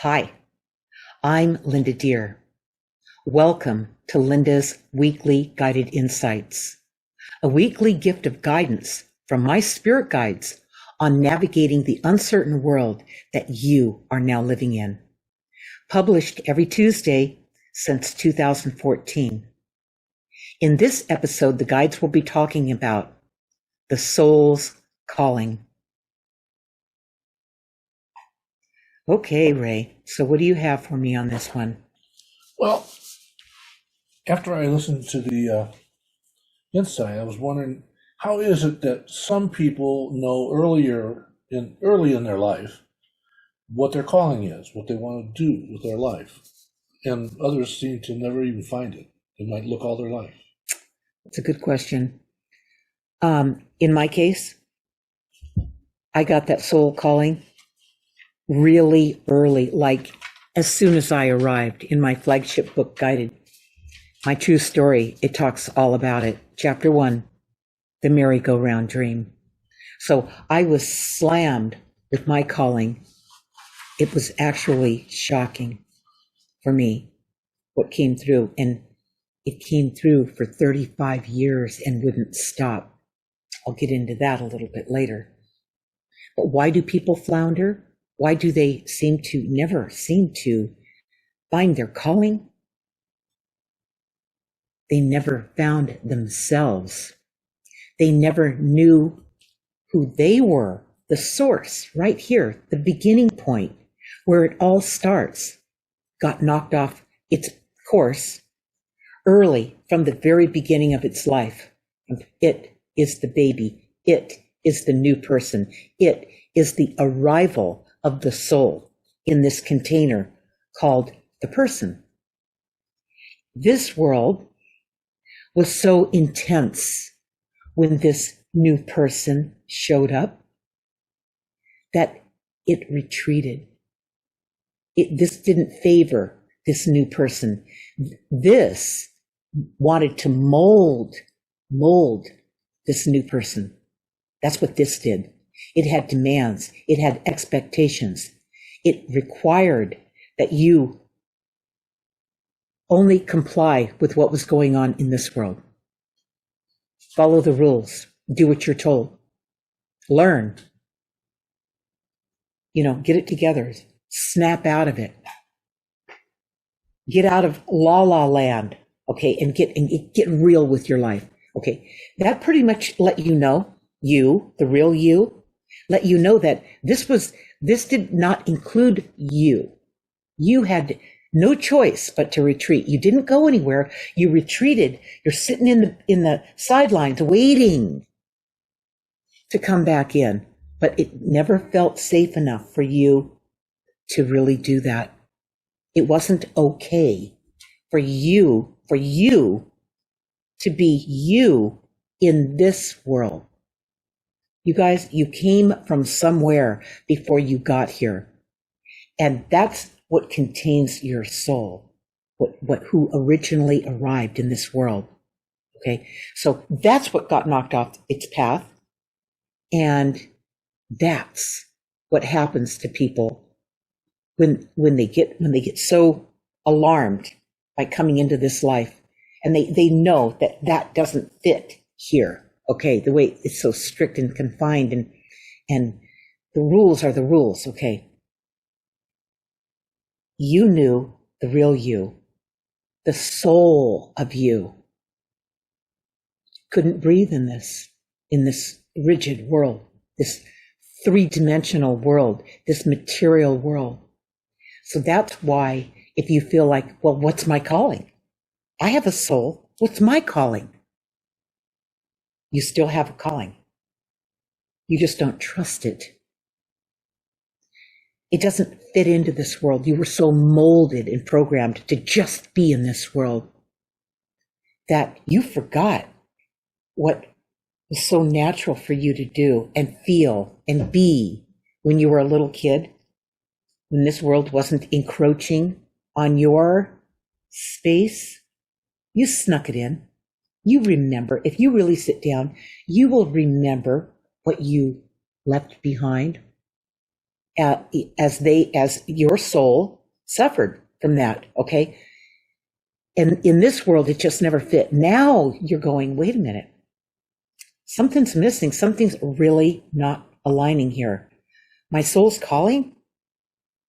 Hi, I'm Linda Deir. Welcome to Linda's Weekly Guided Insights, a weekly gift of guidance from my spirit guides on navigating the uncertain world that you are now living in. Published every Tuesday since 2014. In this episode, the guides will be talking about the soul's calling. Okay, Ray, so what do you have for me on this one? Well, after I listened to the insight, I was wondering, how is it that some people know early in their life what their calling is, what they want to do with their life, and others seem to never even find it. They might look all their life. That's a good question. In my case, I got that soul calling really early, like as soon as I arrived in my flagship book, Guided. My true story, it talks all about it. Chapter 1, The Merry-Go-Round Dream. So I was slammed with my calling. It was actually shocking for me what came through. And it came through for 35 years and wouldn't stop. I'll get into that a little bit later. But why do people flounder? Why do they never seem to find their calling? They never found themselves. They never knew who they were, the source, right here, the beginning point, where it all starts, got knocked off its course early from the very beginning of its life. It is the baby. It is the new person. It is the arrival of the soul in this container called the person. This world was so intense when this new person showed up that it retreated. This didn't favor this new person. This wanted to mold this new person. That's what this did. It had demands. It had expectations. It required that you only comply with what was going on in this world. Follow the rules. Do what you're told. Learn. Get it together. Snap out of it. Get out of la la land, okay, and get real with your life. Okay. That pretty much let you know, you, the real you, let you know that this did not include you. You had no choice but to retreat. You didn't go anywhere. You retreated. You're sitting in the sidelines waiting to come back in. But it never felt safe enough for you to really do that. It wasn't okay for you to be you in this world. You guys, you came from somewhere before you got here. And that's what contains your soul, who originally arrived in this world. Okay. So that's what got knocked off its path. And that's what happens to people when they get so alarmed by coming into this life, and they know that doesn't fit here. Okay, the way it's so strict and confined, and the rules are the rules. Okay, you knew the real you, the soul of you couldn't breathe in this rigid world, this three-dimensional world, this material world. So that's why if you feel like, well, what's my calling? I have a soul. What's my calling? You still have a calling. You just don't trust it. It doesn't fit into this world. You were so molded and programmed to just be in this world that you forgot what was so natural for you to do and feel and be when you were a little kid, when this world wasn't encroaching on your space. You snuck it in. You remember. If you really sit down, you will remember what you left behind. as your soul suffered from that. Okay. And in this world, it just never fit. Now you're going, wait a minute. Something's missing. Something's really not aligning here. My soul's calling.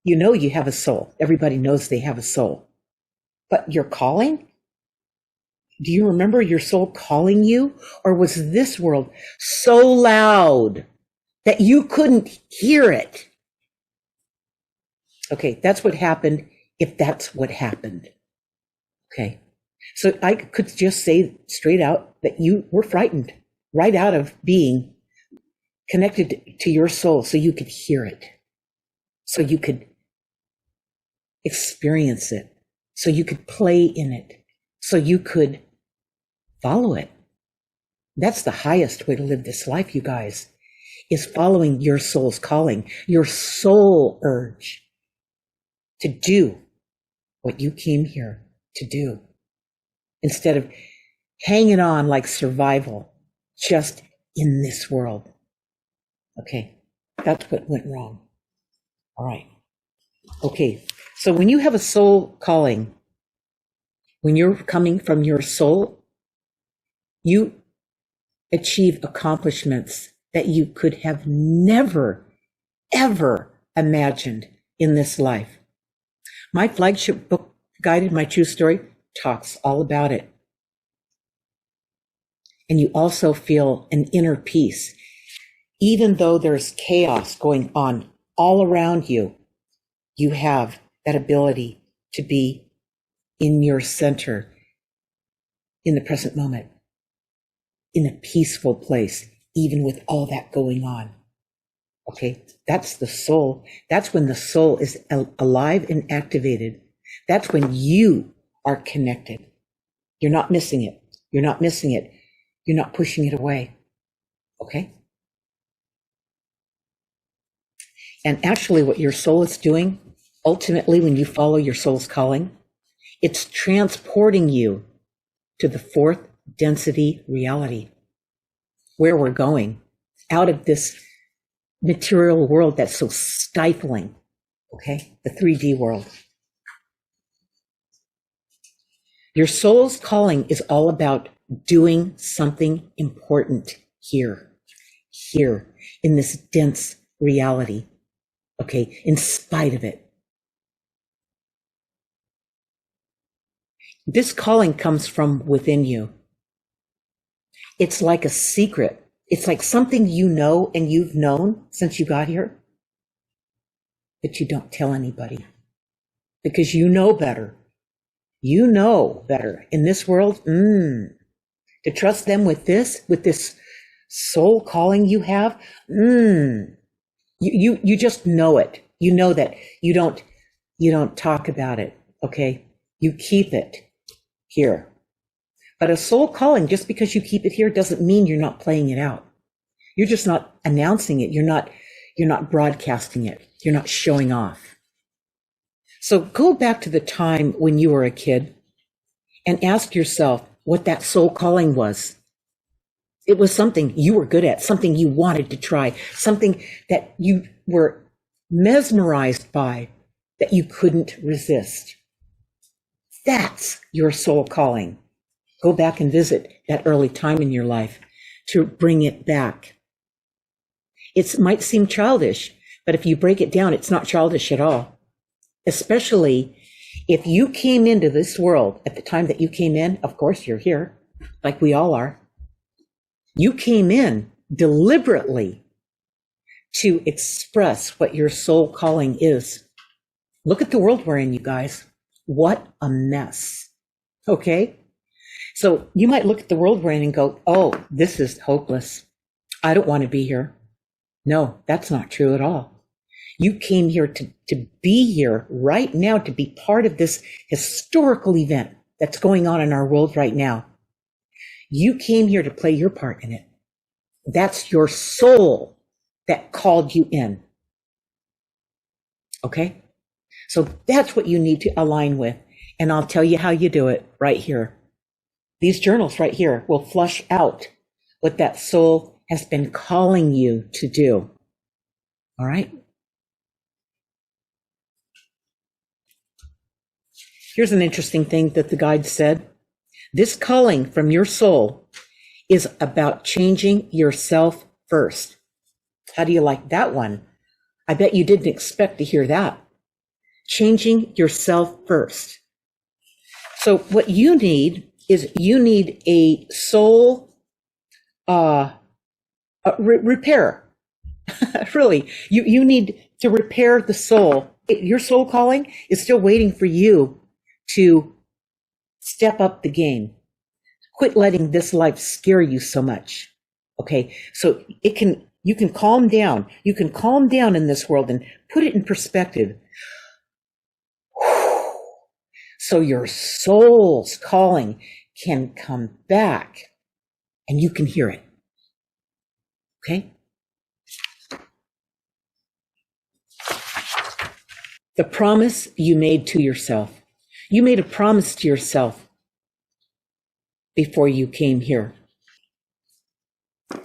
You know you have a soul. Everybody knows they have a soul. But your calling? Do you remember your soul calling you? Or was this world so loud that you couldn't hear it? Okay, that's what happened if that's what happened. Okay, so I could just say straight out that you were frightened right out of being connected to your soul so you could hear it, so you could experience it, so you could play in it, so you could follow it. That's the highest way to live this life, you guys, is following your soul's calling, your soul urge to do what you came here to do, instead of hanging on like survival just in this world. Okay, that's what went wrong. All right. Okay, so when you have a soul calling, when you're coming from your soul, you achieve accomplishments that you could have never, ever imagined in this life. My flagship book, Guided My True Story, talks all about it. And you also feel an inner peace. Even though there's chaos going on all around you, you have that ability to be in your center, in the present moment, in a peaceful place, even with all that going on. Okay, that's the soul. That's when the soul is alive and activated. That's when you are connected. You're not missing it. You're not missing it. You're not pushing it away. Okay? And actually what your soul is doing, ultimately when you follow your soul's calling, it's transporting you to the fourth density reality, where we're going, out of this material world that's so stifling, okay? The 3D world. Your soul's calling is all about doing something important here, in this dense reality, okay, in spite of it. This calling comes from within you. It's like a secret. It's like something you know and you've known since you got here, but you don't tell anybody because you know better. You know better in this world. To trust them with this soul calling you have. You just know it. You know that you don't talk about it. Okay. You keep it here. But a soul calling, just because you keep it here doesn't mean you're not playing it out. You're just not announcing it. You're not broadcasting it. You're not showing off. So go back to the time when you were a kid and ask yourself what that soul calling was. It was something you were good at, something you wanted to try, something that you were mesmerized by, that you couldn't resist. That's your soul calling. Go back and visit that early time in your life to bring it back. It might seem childish, but if you break it down, it's not childish at all. Especially if you came into this world at the time that you came in, of course you're here, like we all are. You came in deliberately to express what your soul calling is. Look at the world we're in, you guys. What a mess. Okay? So you might look at the world we're in and go, oh, this is hopeless. I don't want to be here. No, that's not true at all. You came here to be here right now, to be part of this historical event that's going on in our world right now. You came here to play your part in it. That's your soul that called you in. Okay? So that's what you need to align with. And I'll tell you how you do it right here. These journals right here will flush out what that soul has been calling you to do. All right? Here's an interesting thing that the guide said. This calling from your soul is about changing yourself first. How do you like that one? I bet you didn't expect to hear that. Changing yourself first. So what you need is you need a soul repair. Really, you need to repair the soul. Your soul calling is still waiting for you to step up the game. Quit letting this life scare you so much. Okay, so you can calm down. You can calm down in this world and put it in perspective. So your soul's calling can come back and you can hear it. Okay? The promise you made to yourself. You made a promise to yourself before you came here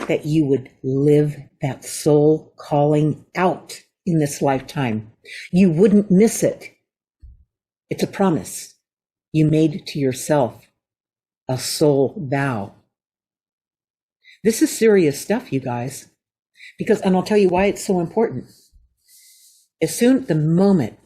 that you would live that soul calling out in this lifetime. You wouldn't miss it. It's a promise you made to yourself, a soul vow. This is serious stuff, you guys, and I'll tell you why it's so important. The moment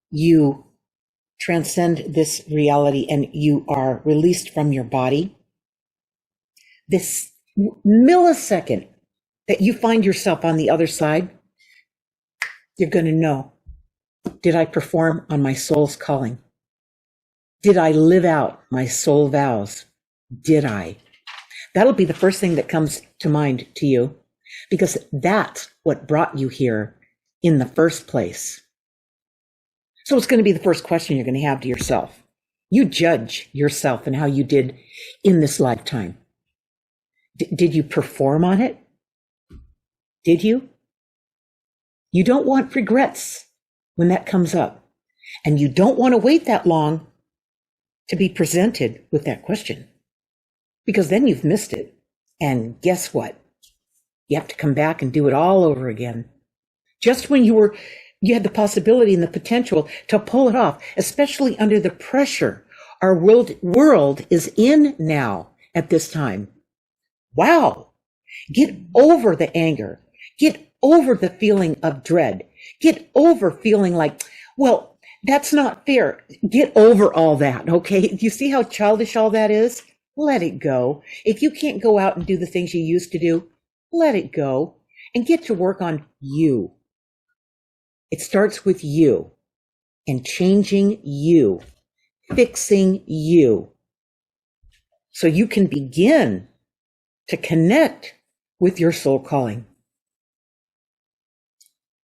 you transcend this reality and you are released from your body, this millisecond that you find yourself on the other side, you're going to know, did I perform on my soul's calling? Did I live out my soul vows? Did I? That'll be the first thing that comes to mind to you, because that's what brought you here in the first place. So it's going to be the first question you're going to have to yourself. You judge yourself and how you did in this lifetime. Did you perform on it? Did you? You don't want regrets when that comes up. And you don't want to wait that long to be presented with that question, because then you've missed it. And guess what? You have to come back and do it all over again. Just when you had the possibility and the potential to pull it off, especially under the pressure our world is in now at this time. Wow. Get over the anger. Get over the feeling of dread. Get over feeling like, well, that's not fair. Get over all that, okay? Do you see how childish all that is? Let it go. If you can't go out and do the things you used to do, let it go and get to work on you. It starts with you and changing you, fixing you, so you can begin to connect with your soul calling.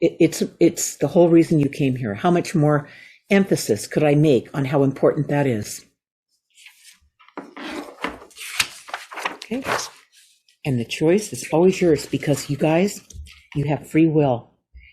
It's the whole reason you came here. How much more emphasis could I make on how important that is? Okay. And the choice is always yours, because you guys, you have free will.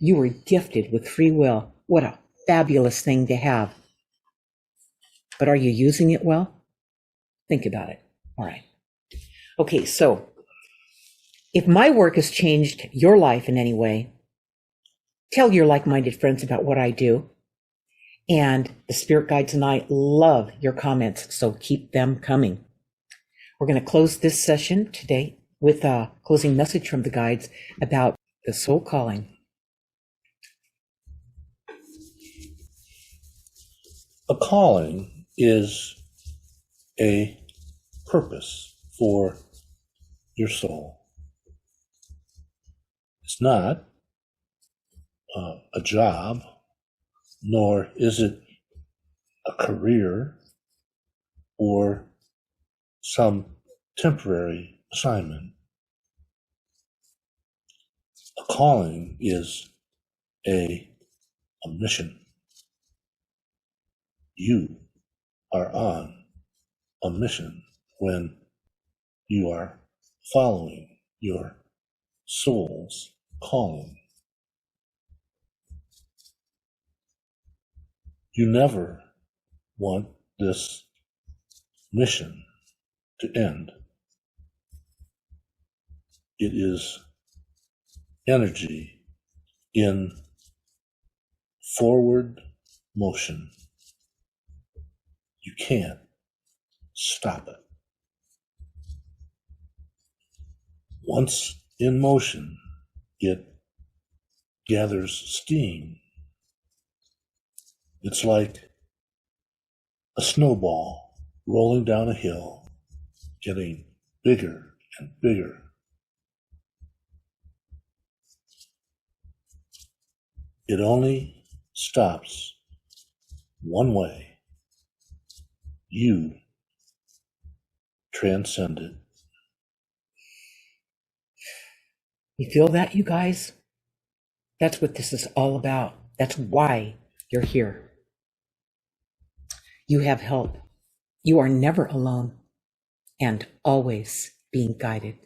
You were gifted with free will. What a fabulous thing to have. But are you using it well? Think about it. All right. Okay, so if my work has changed your life in any way, tell your like-minded friends about what I do. And the spirit guides and I love your comments, so keep them coming. We're going to close this session today with a closing message from the guides about the soul calling. A calling is a purpose for your soul. It's not a job, nor is it a career or some temporary assignment. A calling is a mission. You are on a mission when you are following your soul's calling. You never want this mission to end. It is energy in forward motion. You can't stop it. Once in motion, it gathers steam. It's like a snowball rolling down a hill, getting bigger and bigger. It only stops one way. You transcend it. You feel that, you guys? That's what this is all about. That's why you're here. You have help. You are never alone and always being guided.